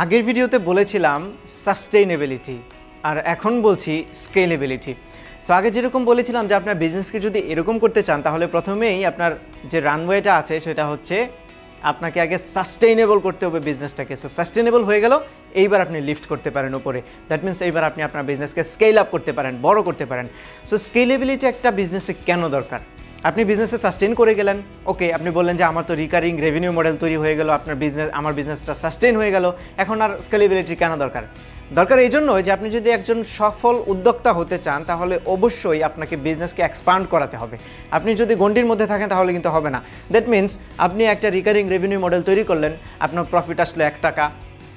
আগের ভিডিওতে বলেছিলাম সাস্টেইনেবিলিটি আর এখন বলছি স্কেলেবিলিটি। সো আগে যেরকম বলেছিলাম যে আপনার বিজনেসকে যদি এরকম করতে চান তাহলে প্রথমেই আপনার যে রানওয়েটা আছে সেটা হচ্ছে আপনাকে আগে সাস্টেইনেবল করতে হবে বিজনেসটাকে। সো সাস্টেইনেবল হয়ে গেল, এইবার আপনি লিফট করতে পারেন উপরে। দ্যাট মিনস এইবার আপনি আপনার বিজনেসকে স্কেল আপ করতে পারেন, বড় করতে পারেন। সো স্কেলেবিলিটি একটা বিজনেসে কেন দরকার? আপনি বিজনেসে সাস্টেইন করে গেলেন, ওকে, আপনি বললেন যে আমার তো রিকারিং রেভিনিউ মডেল তৈরি হয়ে গেল, আমার বিজনেসটা সাস্টেইন হয়ে গেল, এখন আর স্কেলেবিলিটি কেন দরকার? দরকার এই জন্য যে আপনি যদি একজন সফল উদ্যোক্তা হতে চান তাহলে অবশ্যই আপনাকে বিজনেসকে এক্সপান্ড করাতে হবে। আপনি যদি গণ্ডির মধ্যে থাকেন তাহলে কিন্তু হবে না। দ্যাট মিনস আপনি একটা রিকারিং রেভিনিউ মডেল তৈরি করলেন, আপনার প্রফিট আসলো 1 টাকা,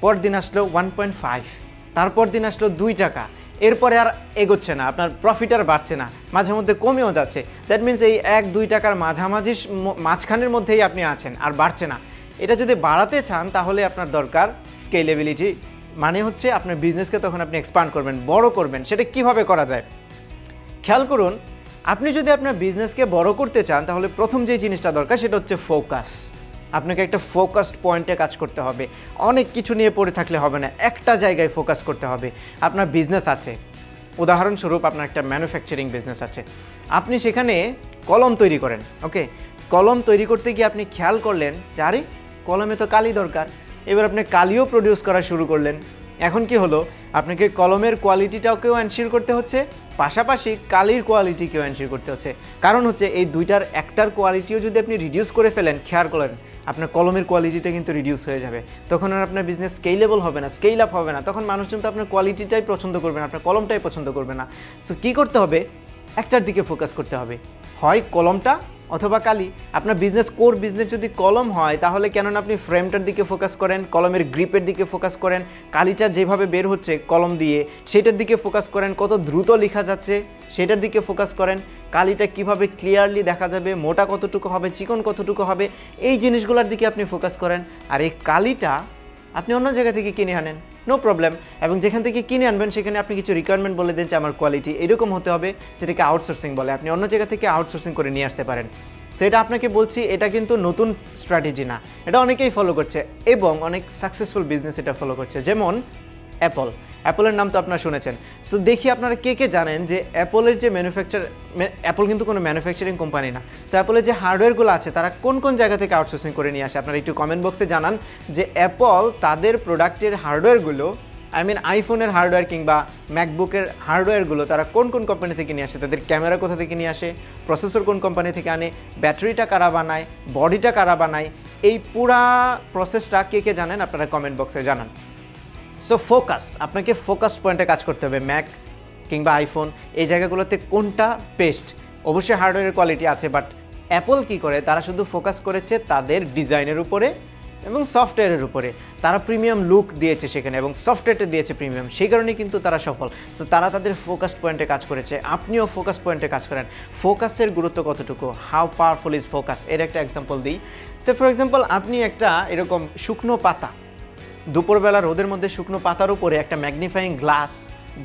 পর দিন আসলো 1.5, তারপর দিন আসলো 2 টাকা, এরপরে আর এগোচ্ছে না, আপনার প্রফিট আর বাড়ছে না, মাঝে মধ্যে কমেও যাচ্ছে। দ্যাট মিনস এই 1-2 টাকার মাঝখানের মধ্যেই আপনি আছেন, আর বাড়ছে না। এটা যদি বাড়াতে চান তাহলে আপনার দরকার স্কেলেবিলিটি, মানে হচ্ছে আপনার বিজনেসকে তখন আপনি এক্সপান্ড করবেন, বড় করবেন। সেটা কিভাবে করা যায় খেয়াল করুন। আপনি যদি আপনার বিজনেসকে বড় করতে চান তাহলে প্রথম যে জিনিসটা দরকার সেটা হচ্ছে ফোকাস। আপনাকে একটা ফোকাসড পয়েন্টে কাজ করতে হবে। অনেক কিছু নিয়ে পড়ে থাকলে হবে না, একটা জায়গায় ফোকাস করতে হবে। আপনার বিজনেস আছে, উদাহরণস্বরূপ আপনার একটা ম্যানুফ্যাকচারিং বিজনেস আছে, আপনি সেখানে কলম তৈরি করেন। ওকে, কলম তৈরি করতে গিয়ে আপনি খেয়াল করলেন যে আরে কলমে তো কালি দরকার, এবার আপনি কালিও প্রডিউস করা শুরু করলেন। এখন কি হলো, আপনাকে কলমের কোয়ালিটিটাকেও এনশিওর করতে হচ্ছে, পাশাপাশি কালির কোয়ালিটিকেও এনশিওর করতে হচ্ছে। কারণ হচ্ছে এই দুইটার একটার কোয়ালিটিও যদি আপনি রিডিউস করে ফেলেন, খেয়াল করেন আপনার কলমের কোয়ালিটিটা কিন্তু রিডিউস হয়ে যাবে। তখন আর আপনার বিজনেস স্কেলেবল হবে না, স্কেল আপ হবে না। তখন মানুষজন তো আপনার কোয়ালিটিটাই পছন্দ করবে না, আপনার কলমটাই পছন্দ করবে না। সো কী করতে হবে, একটার দিকে ফোকাস করতে হবে, হয় কলমটা অথবা কালি। আপনার কোর বিজনেস যদি কলম হয় তাহলে কেননা আপনি ফ্রেমটার দিকে ফোকাস করেন, কলমের গ্রিপের দিকে ফোকাস করেন, কালিটা যেভাবে বের হচ্ছে কলম দিয়ে সেটার দিকে ফোকাস করেন, কত দ্রুত লেখা যাচ্ছে সেটার দিকে ফোকাস করেন, কালিটা কিভাবে ক্লিয়ারলি দেখা যাবে, মোটা কতটুকু হবে, চিকন কতটুকু হবে, এই জিনিসগুলোর দিকে আপনি ফোকাস করেন। আর এই কালিটা আপনি অন্য জায়গা থেকে কিনে আনেন, নো প্রবলেম। এবং যেখান থেকে কিনে আনবেন সেখানে আপনি কিছু রিকোয়ারমেন্ট বলে দেন যে আমার কোয়ালিটি এরকম হতে হবে, যেটাকে আউটসোর্সিং বলে। আপনি অন্য জায়গা থেকে আউটসোর্সিং করে নিয়ে আসতে পারেন। সো এটা আপনাকে বলছি, এটা কিন্তু নতুন স্ট্র্যাটেজি না, এটা অনেকেই ফলো করছে এবং অনেক সাকসেসফুল বিজনেস এটা ফলো করছে। যেমন অ্যাপলের নাম তো আপনারা শুনেছেন। সো দেখি আপনারা কে কে জানেন যে অ্যাপলের যে অ্যাপল কিন্তু কোনো ম্যানুফ্যাকচারিং কোম্পানি না। সো অ্যাপলের যে হার্ডওয়্যারগুলো আছে তারা কোন কোন জায়গা থেকে আউটসোর্সিং করে নিয়ে আসে? আপনারা একটু কমেন্ট বক্সে জানান যে অ্যাপল তাদের প্রোডাক্টের হার্ডওয়্যারগুলো, আইফোনের হার্ডওয়্যার কিংবা ম্যাকবুকের হার্ডওয়্যারগুলো তারা কোন কোন কোম্পানি থেকে নিয়ে আসে, তাদের ক্যামেরা কোথা থেকে নিয়ে আসে, প্রসেসর কোন কোম্পানি থেকে আনে, ব্যাটারিটা কারা বানায়, বডিটা কারা বানায়, এই পুরা প্রসেসটা কে কে জানেন আপনারা কমেন্ট বক্সে জানান। সো ফোকাস, আপনাকে ফোকাস পয়েন্টে কাজ করতে হবে। ম্যাক কিংবা আইফোন এই জায়গাগুলোতে কোনটা বেস্ট? অবশ্যই হার্ডওয়্যারের কোয়ালিটি আছে, বাট অ্যাপল কি করে, তারা শুধু ফোকাস করেছে তাদের ডিজাইনের উপরে এবং সফটওয়্যারের উপরে। তারা প্রিমিয়াম লুক দিয়েছে সেখানে এবং সফটওয়্যারটা দিয়েছে প্রিমিয়াম, সেই কারণেই কিন্তু তারা সফল। সো তারা তাদের ফোকাস পয়েন্টে কাজ করেছে, আপনিও ফোকাস পয়েন্টে কাজ করেন। ফোকাসের গুরুত্ব কতটুকু, হাউ পাওয়ারফুল ইজ ফোকাস, এর একটা এক্সাম্পল দিই। সো ফর এক্সাম্পল, আপনি একটা এরকম শুকনো পাতা, দুপুরবেলা রোদের মধ্যে শুকনো পাতার উপরে একটা ম্যাগনিফাইং গ্লাস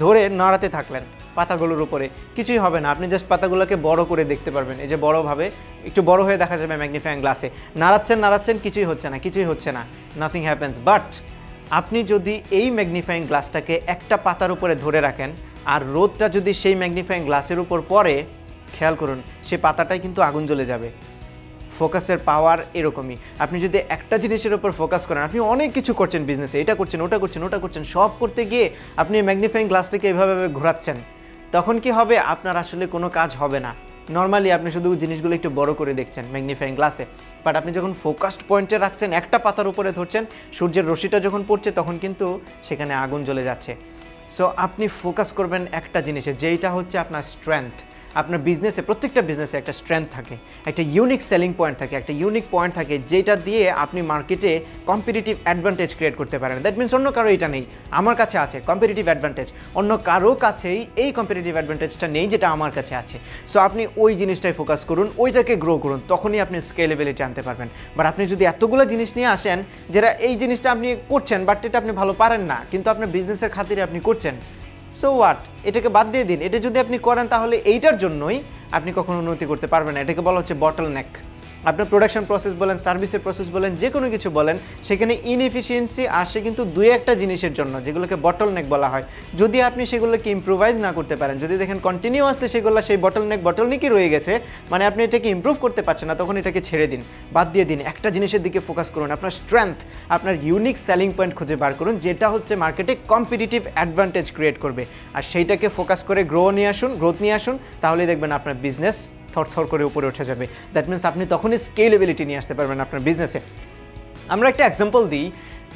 ধরে নাড়াতে থাকলেন, পাতাগুলোর উপরে কিছুই হবে না, আপনি জাস্ট পাতাগুলোকে বড় করে দেখতে পারবেন। এই যে বড়ভাবে একটু বড় হয়ে দেখা যাবে ম্যাগনিফাইং গ্লাসে, নাড়াচ্ছেন, কিছুই হচ্ছে না, নাথিং হ্যাপেন্স। বাট আপনি যদি এই ম্যাগনিফাইং গ্লাসটাকে একটা পাতার উপরে ধরে রাখেন আর রোদটা যদি সেই ম্যাগনিফাইং গ্লাসের উপর পড়ে, খেয়াল করুন সেই পাতাটাই কিন্তু আগুন জ্বলে যাবে। ফোকাসের পাওয়ার এরকমই। আপনি যদি একটা জিনিসের উপর ফোকাস করেন, আপনি অনেক কিছু করছেন বিজনেসে, এটা করছেন, ওটা করছেন, সব করতে গিয়ে আপনি ম্যাগনিফাইং গ্লাসটাকে এভাবে ঘোরাচ্ছেন, তখন কি হবে, আপনার আসলে কোনো কাজ হবে না। নর্মালি আপনি শুধু জিনিসগুলো একটু বড় করে দেখছেন ম্যাগনিফাইং গ্লাসে, বাট আপনি যখন ফোকাসড পয়েন্টে রাখছেন, একটা পাতার উপরে ধরছেন, সূর্যের রশ্মিটা যখন পড়ছে তখন কিন্তু সেখানে আগুন জ্বলে যাচ্ছে। সো আপনি ফোকাস করবেন একটা জিনিসে, যেইটা হচ্ছে আপনার স্ট্রেংথ। আপনার বিজনেসে, প্রত্যেকটা বিজনেসে একটা স্ট্রেংথ থাকে, একটা ইউনিক সেলিং পয়েন্ট থাকে, একটা ইউনিক পয়েন্ট থাকে, যেটা দিয়ে আপনি মার্কেটে কম্পিটিটিভ অ্যাডভান্টেজ ক্রিয়েট করতে পারেন। দ্যাট মিনস অন্য কারো এটা নেই, আমার কাছে আছে কম্পিটিটিভ অ্যাডভান্টেজ, অন্য কারো কাছেই এই কম্পিটিটিভ অ্যাডভান্টেজটা নেই যেটা আমার কাছে আছে। সো আপনি ওই জিনিসটাই ফোকাস করুন, ওইটাকে গ্রো করুন, তখনই আপনি স্কেলেবিলিটি আনতে পারবেন। বাট আপনি যদি এতগুলো জিনিস নিয়ে আসেন যেটা এই জিনিসটা আপনি করছেন বাট এটা আপনি ভালো পারেন না, কিন্তু আপনার বিজনেসের খাতিরে আপনি করছেন, সো হোয়াট, এটাকে বাদ দিয়ে দিন। এটা যদি আপনি করেন তাহলে এইটার জন্যই আপনি কখনো উন্নতি করতে পারবেন না। এটাকে বলা হচ্ছে বটল নেক। আপনার প্রোডাকশন প্রসেস বলেন, সার্ভিসের প্রসেস বলেন, যে কোনো কিছু বলেন, সেখানে ইনএফিসিয়েন্সি আসে কিন্তু দুই একটা জিনিসের জন্য, যেগুলোকে বটলনেক বলা হয়। যদি আপনি সেগুলোকে ইম্প্রোভাইজ না করতে পারেন, যদি দেখেন কন্টিনিউয়াসলি সেগুলো সেই বটলনেকই রয়ে গেছে, মানে আপনি এটাকে ইমপ্রুভ করতে পারছেন না, তখন এটাকে ছেড়ে দিন, বাদ দিয়ে দিন। একটা জিনিসের দিকে ফোকাস করুন, আপনার স্ট্রেংথ, আপনার ইউনিক সেলিং পয়েন্ট খুঁজে বার করুন, যেটা হচ্ছে মার্কেটে কম্পিটিটিভ অ্যাডভান্টেজ ক্রিয়েট করবে, আর সেইটাকে ফোকাস করে গ্রোথ নিয়ে আসুন, তাহলে দেখবেন আপনার বিজনেস থরথর করে উপরে উঠে যাবে। দ্যাট মিনস আপনি তখনই স্কেলেবিলিটি নিয়ে আসতে পারবেন আপনার বিজনেসে। আমরা একটা এক্সাম্পল দিই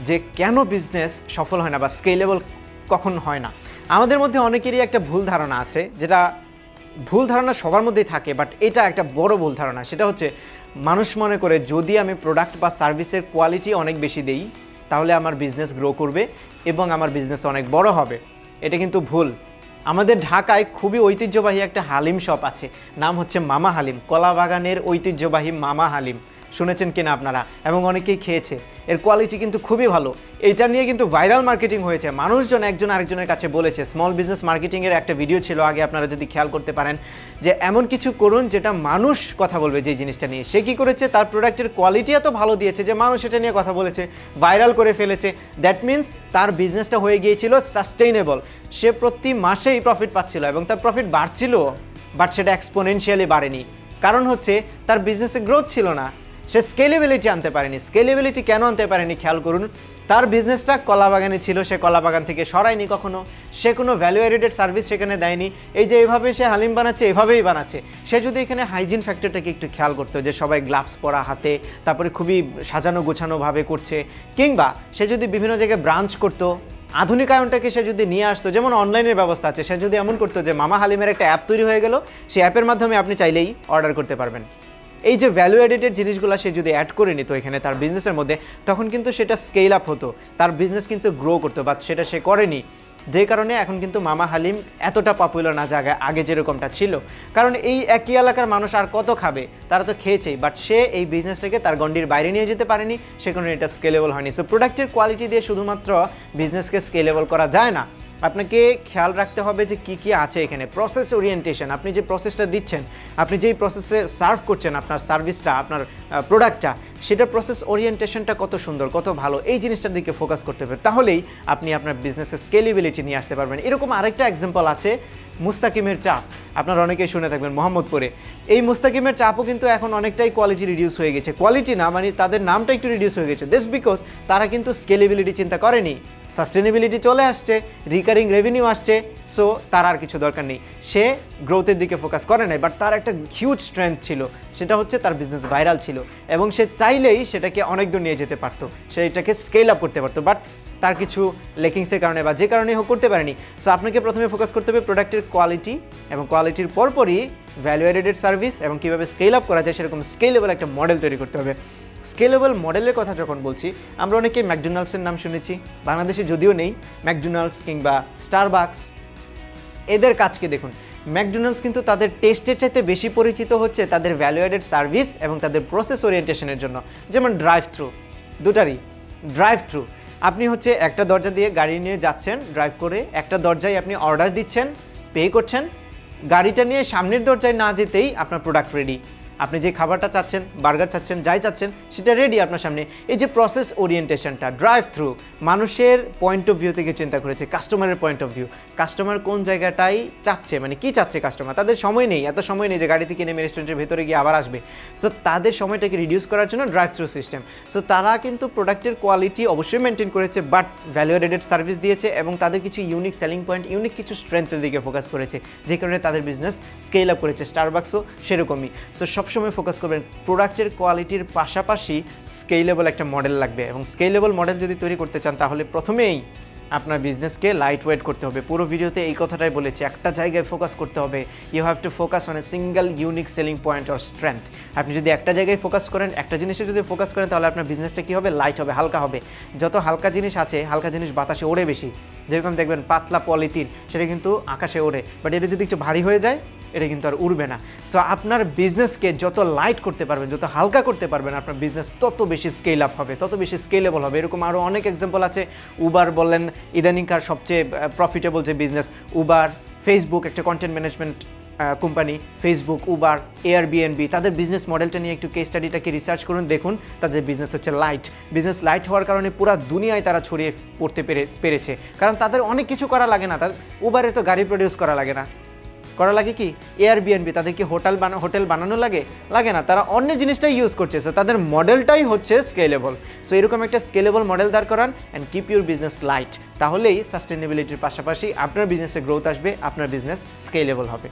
যে কেন বিজনেস সফল হয় না বা স্কেলেবল কখন হয় না। আমাদের মধ্যে অনেকেরই একটা ভুল ধারণা আছে, যেটা ভুল ধারণা সবার মধ্যেই থাকে, বাট এটা একটা বড় ভুল ধারণা। সেটা হচ্ছে মানুষ মনে করে যদি আমি প্রোডাক্ট বা সার্ভিসের কোয়ালিটি অনেক বেশি দেই তাহলে আমার বিজনেস গ্রো করবে এবং আমার বিজনেস অনেক বড় হবে। এটা কিন্তু ভুল। আমাদের ঢাকায় খুবই ঐতিহ্যবাহী একটা হালিম শপ আছে, নাম হচ্ছে মামা হালিম, কলাবাগানের ঐতিহ্যবাহী মামা হালিম। শুনেছেন কিনা আপনারা? এবং অনেকেই খেয়েছে। এর কোয়ালিটি কিন্তু খুবই ভালো। এটা নিয়ে কিন্তু ভাইরাল মার্কেটিং হয়েছে, মানুষজন একজন আরেকজনের কাছে বলেছে। স্মল বিজনেস মার্কেটিংয়ের একটা ভিডিও ছিল আগে, আপনারা যদি খেয়াল করতে পারেন, যে এমন কিছু করুন যেটা মানুষ কথা বলবে যে জিনিসটা নিয়ে। সে কী করেছে, তার প্রোডাক্টের কোয়ালিটি এত ভালো দিয়েছে যে মানুষ এটা নিয়ে কথা বলেছে, ভাইরাল করে ফেলেছে। দ্যাট মিনস তার বিজনেসটা হয়ে গিয়েছিল সাস্টেইনেবল। সে প্রতি মাসেই প্রফিট পাচ্ছিল এবং তার প্রফিট বাড়ছিল, বাট সেটা এক্সপোনেনশিয়ালি বাড়েনি। কারণ হচ্ছে তার বিজনেসে গ্রোথ ছিল না, সে স্কেলেবিলিটি আনতে পারেনি। স্কেলেবিলিটি কেন আনতে পারেনি খেয়াল করুন, তার বিজনেসটা কলা বাগানে ছিল, সে কলা বাগান থেকে সরায়নি কখনো, সে কোনো ভ্যালু এডেড সার্ভিস সেখানে দেয়নি। এই যে এইভাবে সে হালিম বানাচ্ছে, এভাবেই বানাচ্ছে। সে যদি এখানে হাইজিন ফ্যাক্টরটাকে একটু খেয়াল করতো, যে সবাই গ্লাভস পরা হাতে, তারপরে খুবই সাজানো গোছানোভাবে করছে, কিংবা সে যদি বিভিন্ন জায়গায় ব্রাঞ্চ করতো, আধুনিকায়নটাকে সে যদি নিয়ে আসতো, যেমন অনলাইনের ব্যবস্থা আছে, সে যদি এমন করতো যে মামা হালিমের একটা অ্যাপ তৈরি হয়ে গেল, সেই অ্যাপের মাধ্যমে আপনি চাইলেই অর্ডার করতে পারবেন। এই যে ভ্যালু এডেড জিনিসগুলো সে যদি অ্যাড করে নিত এখানে তার বিজনেসের মধ্যে, তখন কিন্তু সেটা স্কেল আপ হতো, তার বিজনেস কিন্তু গ্রো করতো, বাট সেটা সে করেনি। যে কারণে এখন কিন্তু মামা হালিম এতটা পপুলার না জায়গায় আগে যেরকমটা ছিল। কারণ এই একই এলাকার মানুষ আর কত খাবে, তারা তো খেয়েছেই, বাট সে এই বিজনেসটাকে তার গণ্ডির বাইরে নিয়ে যেতে পারেনি, সে কারণে এটা স্কেলেবল হয়নি। সো প্রোডাক্টের কোয়ালিটি দিয়ে শুধুমাত্র বিজনেসকে স্কেলেবল করা যায় না। আপনাকে খেয়াল রাখতে হবে যে কি কি আছে এখানে। প্রসেস ওরিয়েন্টেশন, আপনি যে প্রসেসটা দিচ্ছেন, আপনি যেই প্রসেসে সার্ভ করছেন আপনার সার্ভিসটা, আপনার প্রোডাক্টটা, সেটা প্রসেস ওরিয়েন্টেশনটা কত সুন্দর, কত ভালো, এই জিনিসটার দিকে ফোকাস করতে হবে। তাহলেই আপনি আপনার বিজনেসের স্কেলেবিলিটি নিয়ে আসতে পারবেন। এরকম আরেকটা এক্সাম্পল আছে মুস্তাকিমের চা, আপনারা অনেকেই শুনে থাকবেন মোহাম্মদপুরে। এই মুস্তাকিমের চাপও কিন্তু এখন অনেকটাই কোয়ালিটি রিডিউস হয়ে গেছে। কোয়ালিটি না, মানে তাদের নামটা একটু রিডিউস হয়ে গেছে, দ্যাটস বিকজ তারা কিন্তু স্কেলেবিলিটি চিন্তা করেনি। সাস্টেনেবিলিটি চলে আসছে, রিকারিং রেভিনিউ আসছে, সো তার আর কিছু দরকার নেই, সে গ্রোথের দিকে ফোকাস করে নাই। বাট তার একটা হিউজ স্ট্রেংথ ছিল, সেটা হচ্ছে তার বিজনেস ভাইরাল ছিল এবং সে চাইলেই সেটাকে অনেক দূর নিয়ে যেতে পারতো, সে এটাকে স্কেল আপ করতে পারতো, বাট তার কিছু লেকিংসের কারণে বা যে কারণে হোক করতে পারেনি। সো আপনাকে প্রথমে ফোকাস করতে হবে প্রোডাক্টের কোয়ালিটি, এবং কোয়ালিটির পরপরই ভ্যালু এডেড সার্ভিস এবং কীভাবে স্কেল আপ করা যায় সেরকম স্কেলেবল একটা মডেল তৈরি করতে হবে। স্কেলেবল মডেলের কথা যখন বলছি, আমরা অনেকেই ম্যাকডোনাল্ডসের নাম শুনেছি, বাংলাদেশে যদিও নেই। ম্যাকডোনাল্ডস কিংবা স্টারবাকস, এদের কাজকে দেখুন। ম্যাকডোনাল্ডস কিন্তু তাদের টেস্টের চাইতে বেশি পরিচিত হচ্ছে তাদের ভ্যালু এডেড সার্ভিস এবং তাদের প্রসেস ওরিয়েন্টেশনের জন্য। যেমন ড্রাইভ থ্রু, দুটারই ড্রাইভ থ্রু, আপনি হচ্ছে একটা দরজা দিয়ে গাড়ি নিয়ে যাচ্ছেন ড্রাইভ করে, একটা দরজায় আপনি অর্ডার দিচ্ছেন, পে করছেন, গাড়িটা নিয়ে সামনের দরজায় না যেতেই আপনার প্রোডাক্ট রেডি। আপনি যে খাবারটা চাচ্ছেন, বার্গার চাচ্ছেন, যাই চাচ্ছেন, সেটা রেডি আপনার সামনে। এই যে প্রসেস ওরিয়েন্টেশনটা, ড্রাইভ থ্রু, মানুষের পয়েন্ট অফ ভিউ থেকে চিন্তা করেছে, কাস্টমারের পয়েন্ট অফ ভিউ। কাস্টমার কোন জায়গাটাই চাচ্ছে, মানে কি চাচ্ছে কাস্টমার, তাদের সময় নেই, এত সময় নেই যে গাড়ি থেকে নেমে রেস্টুরেন্টের ভেতরে গিয়ে আবার আসবে। সো তাদের সময়টাকে রিডিউস করার জন্য ড্রাইভ থ্রু সিস্টেম। সো তারা কিন্তু প্রোডাক্টের কোয়ালিটি অবশ্যই মেনটেন করেছে, বাট ভ্যালু এডেড সার্ভিস দিয়েছে এবং তাদের কিছু ইউনিক সেলিং পয়েন্ট, ইউনিক কিছু স্ট্রেংথের দিকে ফোকাস করেছে, যে কারণে তাদের বিজনেস স্কেল আপ করেছে। স্টারবাকসও সেরকমই। সো সবসময় ফোকাস করবেন প্রোডাক্টের কোয়ালিটির পাশাপাশি স্কেলেবল একটা মডেল লাগবে, এবং স্কেলেবল মডেল যদি তৈরি করতে চান তাহলে প্রথমেই আপনার বিজনেসকে লাইট ওয়েট করতে হবে। পুরো ভিডিওতে এই কথাটাই বলেছি, একটা জায়গায় ফোকাস করতে হবে। You have to focus on a single unique selling point or strength. আপনি যদি একটা জায়গায় ফোকাস করেন, একটা জিনিসে যদি ফোকাস করেন, তাহলে আপনার বিজনেসটা কী হবে, লাইট হবে, হালকা হবে। যত হালকা জিনিস আছে, হালকা জিনিস বাতাসে ওড়ে বেশি। যেরকম দেখবেন পাতলা পলিথিন, সেটা কিন্তু আকাশে ওড়ে, বাট এটা যদি একটু ভারী হয়ে যায়, এটা কিন্তু আর উড়বে না। সো আপনার বিজনেসকে যত লাইট করতে পারবেন, যত হালকা করতে পারবেন, আপনার বিজনেস তত বেশি স্কেল আপ হবে, তত বেশি স্কেলেবল হবে। এরকম আরও অনেক এক্সাম্পল আছে। উবার বললেন ইদানিংকার সবচেয়ে প্রফিটেবল যে বিজনেস, উবার, ফেসবুক একটা content management company Facebook, Uber, Airbnb, তাদের বিজনেস মডেলটা নিয়ে একটু কেস স্টাডিটাকে রিসার্চ করুন, দেখুন তাদের বিজনেস হচ্ছে লাইট। বিজনেস লাইট হওয়ার কারণে পুরো দুনিয়ায় তারা ছড়িয়ে পড়তে পেরেছে, কারণ তাদের অনেক কিছু করা লাগে না। তাদের উবারে তো গাড়ি প্রডিউস করা লাগে না, করা লাগে কি এয়ারবিএনবি, তাদের কি হোটেল বানানো লাগে না, তারা অন্য জিনিসটাই ইউজ করছে। সো তাদের মডেলটাই হচ্ছে স্কেলেবল। সো এরকম একটা স্কেলেবল মডেল দাঁড় করান and keep your business light, তাহলেই সাস্টেনেবিলিটির পাশাপাশি আপনার বিজনেসে গ্রোথ আসবে, আপনার বিজনেস স্কেলেবল হবে।